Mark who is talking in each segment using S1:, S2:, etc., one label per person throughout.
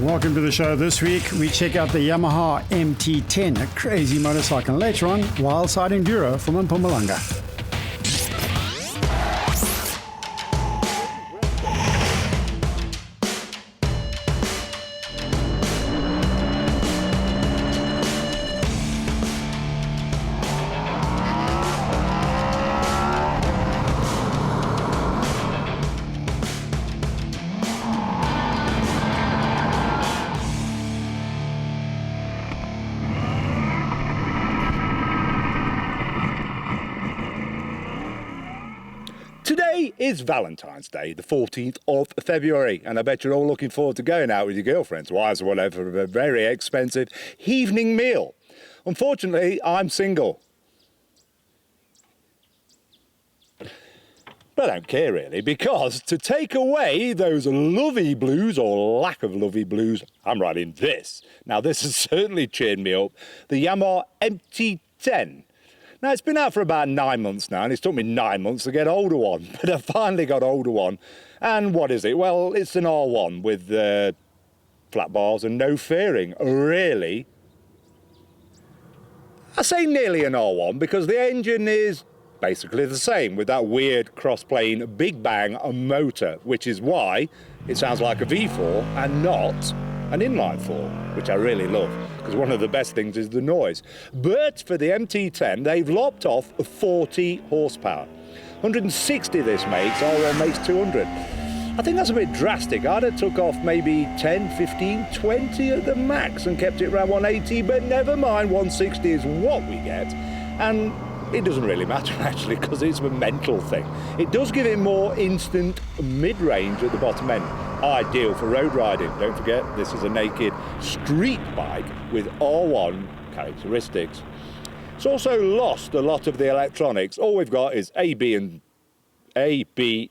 S1: Welcome to the show. This week we check out the Yamaha MT10, a crazy motorcycle. Later on, Wildside Enduro from Mpumalanga.
S2: Today is Valentine's Day, the 14th of February, and I bet you're all looking forward to going out with your girlfriends, wives or whatever for a very expensive evening meal. Unfortunately, I'm single. But I don't care really, because to take away those lovey blues or lack of lovey blues, I'm riding this. Now this has certainly cheered me up, the Yamaha MT10. Now, it's been out for about 9 months now, and it's took me 9 months to get hold of one, but I finally got hold of one. And what is it? Well, it's an R1 with flat bars and no fairing. Really? I say nearly an R1 because the engine is basically the same with that weird cross-plane big bang motor, which is why it sounds like a V4 and not an inline 4, which I really love, because one of the best things is the noise. But for the MT10, they've lopped off 40 horsepower. 160 this makes, R1 makes 200. I think that's a bit drastic. I'd have took off maybe 10, 15, 20 at the max and kept it around 180, but never mind, 160 is what we get. And it doesn't really matter actually, because it's a mental thing. It does give it more instant mid-range at the bottom end. Ideal for road riding. Don't forget, this is a naked street bike with R1 characteristics. It's also lost a lot of the electronics. All we've got is AB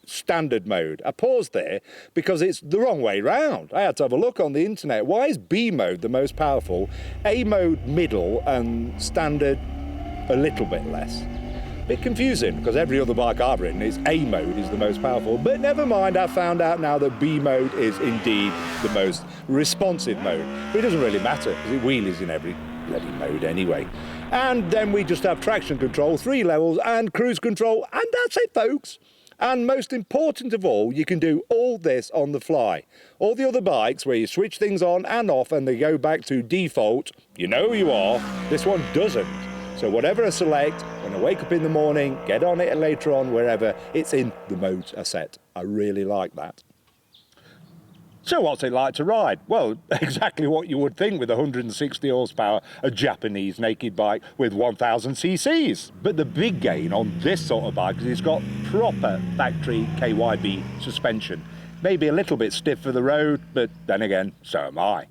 S2: standard mode. I paused there because it's the wrong way round. I had to have a look on the internet. Why is B mode the most powerful, A mode middle, and standard a little bit less? Bit confusing, because every other bike I've ridden is A mode is the most powerful, but never mind, I've found out now that B mode is indeed the most responsive mode. But it doesn't really matter, because it wheelies in every bloody mode anyway. And then we just have traction control, 3 levels, and cruise control, and that's it, folks. And most important of all, you can do all this on the fly. All the other bikes where you switch things on and off and they go back to default, you know who you are, this one doesn't. So whatever I select, when I wake up in the morning, get on it later on, wherever, it's in the mode I set. I really like that. So what's it like to ride? Well, exactly what you would think with 160 horsepower, a Japanese naked bike with 1000 cc's. But the big gain on this sort of bike is it's got proper factory KYB suspension. Maybe a little bit stiff for the road, but then again, so am I.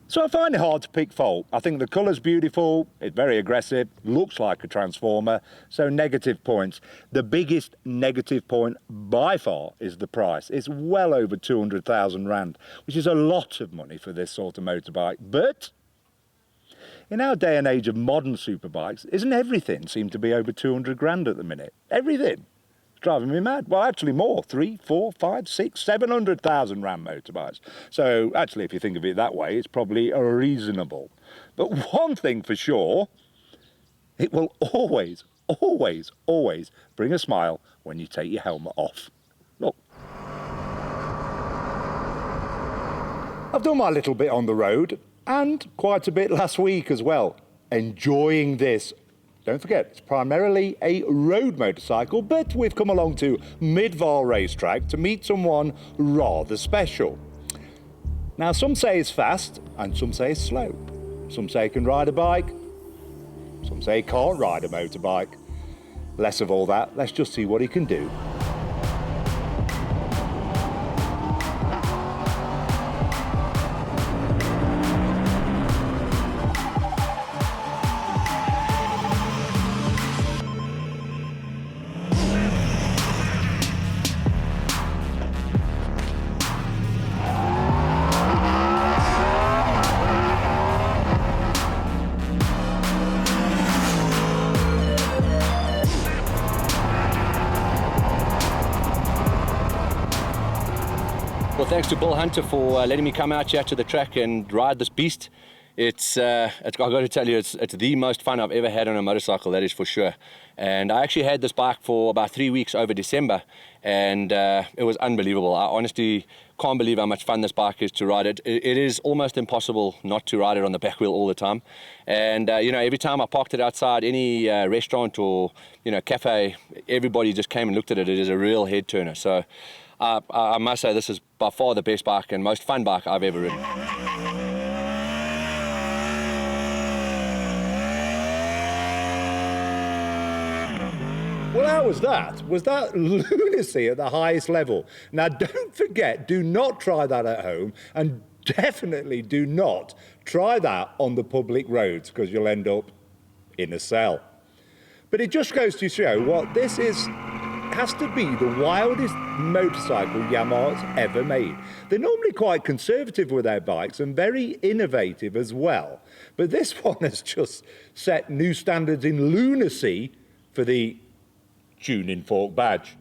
S2: So I find it hard to pick fault. I think the colour's beautiful, it's very aggressive, looks like a Transformer, so negative points. The biggest negative point by far is the price. It's well over 200,000 Rand, which is a lot of money for this sort of motorbike. But in our day and age of modern superbikes, isn't everything seem to be over 200 grand at the minute? Everything. Driving me mad. Well, actually more, 3, 4, 5, 6, 700,000 Rand motorbikes. So actually, if you think of it that way, it's probably reasonable. But one thing for sure, it will always, always, always bring a smile when you take your helmet off. Look. I've done my little bit on the road, and quite a bit last week as well. Enjoying this. Don't forget, it's primarily a road motorcycle, but we've come along to Midval racetrack to meet someone rather special. Now, some say it's fast, and some say it's slow. Some say he can ride a bike, some say he can't ride a motorbike. Less of all that, let's just see what he can do.
S3: Thanks to Bill Hunter for letting me come out here to the track and ride this beast. I've got to tell you, it's the most fun I've ever had on a motorcycle, that is for sure. And I actually had this bike for about 3 weeks over December, and it was unbelievable. I honestly can't believe how much fun this bike is to ride it. It is almost impossible not to ride it on the back wheel all the time. And you know, every time I parked it outside any restaurant or cafe, everybody just came and looked at it. It is a real head turner. So I must say this is by far the best bike and most fun bike I've ever ridden.
S2: Well, how was that? Was that lunacy at the highest level? Now, don't forget, do not try that at home, and definitely do not try that on the public roads, because you'll end up in a cell. But it just goes to show what this has to be the wildest motorcycle Yamaha's ever made. They're normally quite conservative with their bikes and very innovative as well. But this one has just set new standards in lunacy for the Tuning Fork badge.